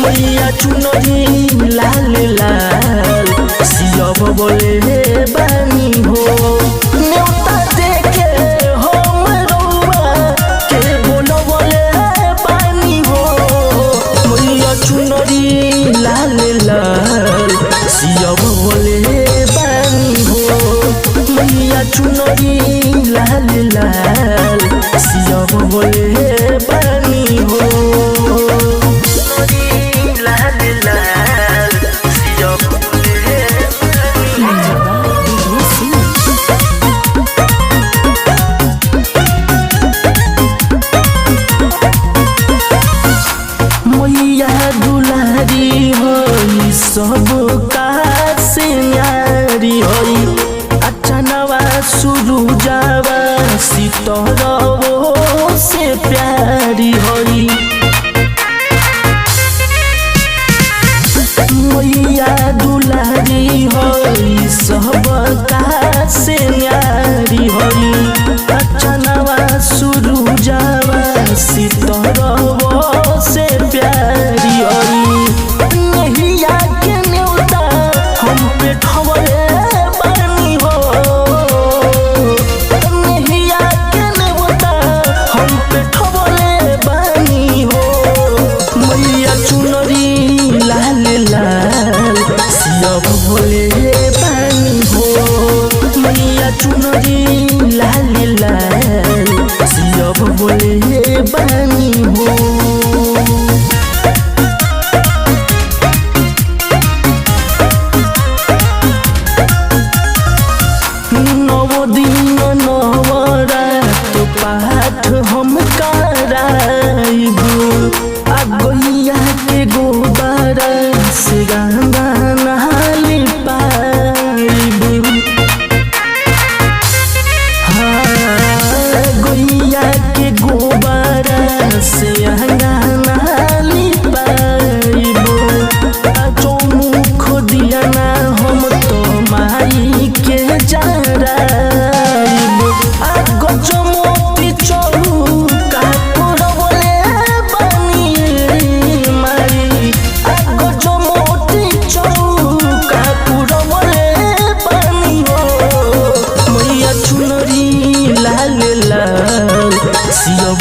मैया चुनरी लाल लाल सियब बोले बानी हो न्योता देके हम रउआ के बोलो बोले बानी हो मैया चुनरी लाल लाल सियब बोले बानी हो मैया चुनरी लाल लाल सियब बोले बानी हो दुलारी होई सब काज से न्यारी होई अच्छा नवा शुरू जावा सितरवो से प्यारी होई मैया दुलारी होई सब काज से न्यारी होई अच्छा नवा शुरू जावा सितरवो से प्यारी होई नहिया के न्योता हम पे ठवले बानी हो नहिया के न्योता हम पे ठवले बानी हो मैया चुनरी लाल लाल सियब बोले बानी हो मैया चुनरी लाल लाल सियब बोले बानी हो दिन नवरात पाठ हम कराइबू आ गैया के गोबर से गंगा नहाली पाइबू हाँ गैया के गोबर से गंगा नहाली पाइबू आ चौमुख दिया ना हम तो माई के जरा सियब